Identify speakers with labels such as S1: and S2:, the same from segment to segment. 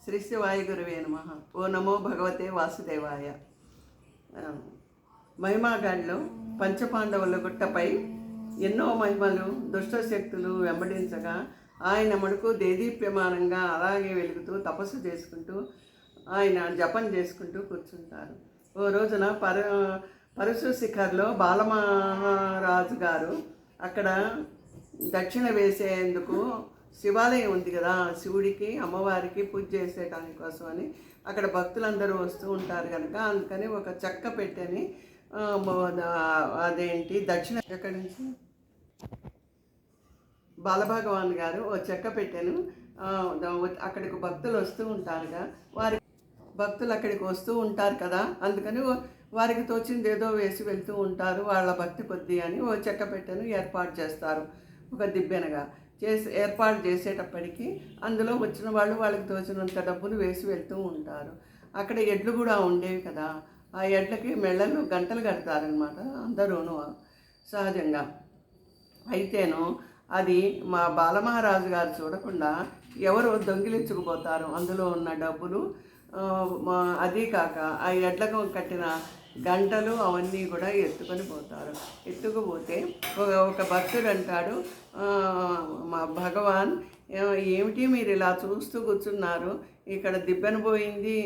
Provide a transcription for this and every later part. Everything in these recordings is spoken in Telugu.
S1: శ్రీ శివాయ గురువే నమః. ఓ నమో భగవతే వాసుదేవాయ. మహిమాగాడిలో పంచపాండవుల గుట్టపై ఎన్నో మహిమలు దుష్ట శక్తులు వెంబడించగా ఆయన మడుకు దేదీప్యమానంగా అలాగే వెలుగుతూ తపస్సు చేసుకుంటూ ఆయన జపం చేసుకుంటూ కూర్చుంటారు. ఓ రోజున పరశు శిఖర్లో బాలమహారాజు గారు అక్కడ దక్షిణ వేసేందుకు శివాలయం ఉంది కదా, శివుడికి అమ్మవారికి పూజ చేసేటానికి కోసం అని అక్కడ భక్తులందరూ వస్తూ ఉంటారు కనుక అందుకని ఒక చెక్క పెట్టని అదేంటి దక్షిణ ఎక్కడి నుంచి బాలభగవాన్ గారు ఓ చెక్క పెట్టాను. అక్కడికి భక్తులు వస్తూ ఉంటారుగా, వారి భక్తులు అక్కడికి వస్తూ ఉంటారు కదా, అందుకని వారికి తోచింది ఏదో వేసి వెళ్తూ ఉంటారు వాళ్ళ భక్తి కొద్దీ అని ఓ చెక్క పెట్టెను ఏర్పాటు చేస్తారు. ఒక దిబ్బెనగా ఏర్పాటు చేసేటప్పటికి అందులో వచ్చిన వాళ్ళు వాళ్ళకి తోచినంత డబ్బులు వేసి వెళ్తూ ఉంటారు. అక్కడ ఎడ్లు కూడా ఉండేవి కదా, ఆ ఎడ్లకి మెళ్ళల్లో గంటలు కడతారనమాట అందరూను సహజంగా. అయితేను అది మా బాలమహారాజు గారు చూడకుండా ఎవరు దొంగిలించుకుపోతారు అందులో ఉన్న డబ్బులు. అదీ కాక ఆ ఎడ్లకు కట్టిన గంటలు అవన్నీ కూడా ఎత్తుకొని పోతారు. ఎత్తుకుపోతే ఒక భక్తుడు అంటాడు, మా భగవాన్ ఏమిటి మీరు ఇలా చూస్తూ కూర్చున్నారు, ఇక్కడ దిబ్బెన పోయింది,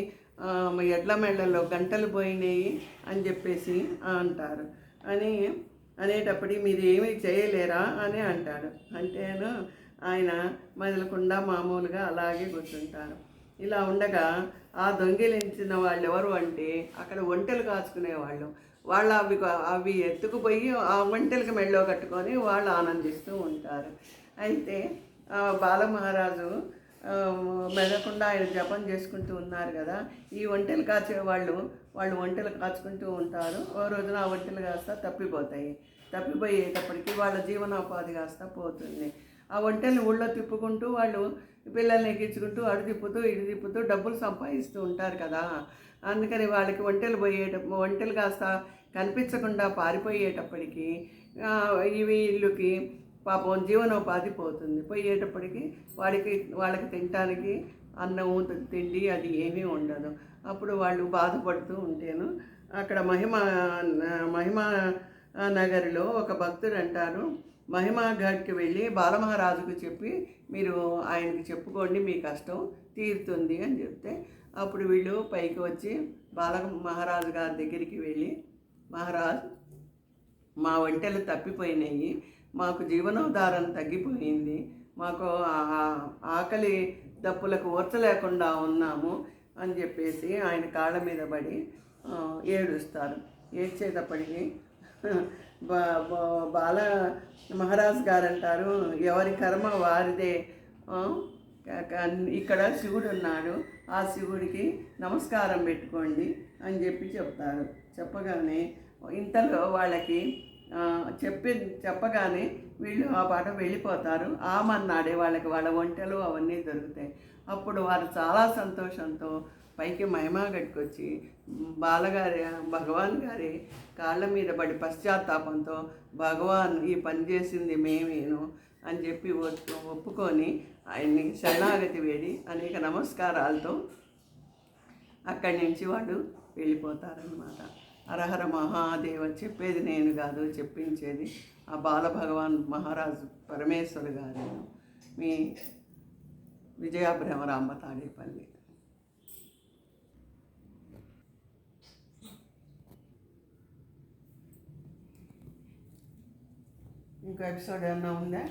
S1: ఎడ్ల మెళ్ళల్లో గంటలు పోయినాయి అని చెప్పేసి అంటారు. అనేటప్పటికి మీరు ఏమీ చేయలేరా అని అంటాడు. అంటేను ఆయన మొదలకుండా మామూలుగా అలాగే కూర్చుంటారు. ఇలా ఉండగా ఆ దొంగిలించిన వాళ్ళు ఎవరు అంటే అక్కడ ఒంటెలు కాచుకునేవాళ్ళు. వాళ్ళు అవి ఎత్తుకుపోయి ఆ ఒంటెలకి మెళ్ళో కట్టుకొని వాళ్ళు ఆనందిస్తూ ఉంటారు. అయితే బాలమహారాజు మెదకుండా ఆయన జపం చేసుకుంటూ ఉన్నారు కదా, ఈ ఒంటెలు కాచేవాళ్ళు వాళ్ళు ఒంటెలు కాచుకుంటూ ఉంటారు. ఓ రోజున ఆ ఒంటెలు కాస్త తప్పిపోయేటప్పటికి వాళ్ళ జీవనోపాధి కాస్త పోతుంది. ఆ ఒంటెల్ని ఊళ్ళో తిప్పుకుంటూ వాళ్ళు పిల్లల్ని ఎక్కించుకుంటూ అడు తిప్పుతూ ఇటు తిప్పుతూ డబ్బులు సంపాదిస్తూ ఉంటారు కదా, అందుకని వాళ్ళకి ఒంటెలు కాస్త కనిపించకుండా పారిపోయేటప్పటికి వీళ్ళకి పాపం జీవనోపాధి పోతుంది. పోయేటప్పటికి వాళ్ళకి తినటానికి అన్నం తిండి అది ఏమీ ఉండదు. అప్పుడు వాళ్ళు బాధపడుతూ ఉంటేను అక్కడ మహిమా నగరిలో ఒక భక్తుడు అంటారు, మహిమాఘాట్కి వెళ్ళి బాలమహారాజుకు చెప్పి మీరు ఆయనకి చెప్పుకోండి మీ కష్టం తీరుతుంది అని చెప్తే అప్పుడు వీళ్ళు పైకి వచ్చి మహారాజు గారి దగ్గరికి వెళ్ళి, మహారాజ్ మా ఒంటెలు తప్పిపోయినాయి, మాకు జీవనోధారం తగ్గిపోయింది, మాకు ఆకలి దప్పులకు ఓర్చలేకుండా ఉన్నాము అని చెప్పేసి ఆయన కాళ్ళ మీద పడి ఏడుస్తారు. ఏడ్చేటప్పటికి బాల మహారాజ్ గారు అంటారు, ఎవరి కర్మ వారిదే, ఇక్కడ శివుడు ఉన్నాడు, ఆ శివుడికి నమస్కారం పెట్టుకోండి అని చెప్తారు. చెప్పగానే ఇంతలో వాళ్ళకి చెప్పగానే వీళ్ళు ఆ పాట వెళ్ళిపోతారు. ఆ మన్నాడే వాళ్ళకి వాళ్ళ ఒంటెలు అవన్నీ దొరుకుతాయి. అప్పుడు వారు చాలా సంతోషంతో పైకి మహిమాగడికి వచ్చి భగవాన్ గారి కాళ్ళ మీద పడి పశ్చాత్తాపంతో భగవాన్ ఈ పని చేసింది మేమేను అని చెప్పి ఒప్పుకొని ఆయన్ని శరణాగతి వేడి అనేక నమస్కారాలతో అక్కడి నుంచి వాళ్ళు వెళ్ళిపోతారనమాట. హరహర మహాదేవ చెప్పేది నేను కాదు, చెప్పించేది ఆ బాలభగవాన్ మహారాజు పరమేశ్వరు గారు. మీ విజయభ్రమరాంబ తాడేపల్లి. ఇంకో ఎపిసోడ్ ఏమన్నా ఉందా?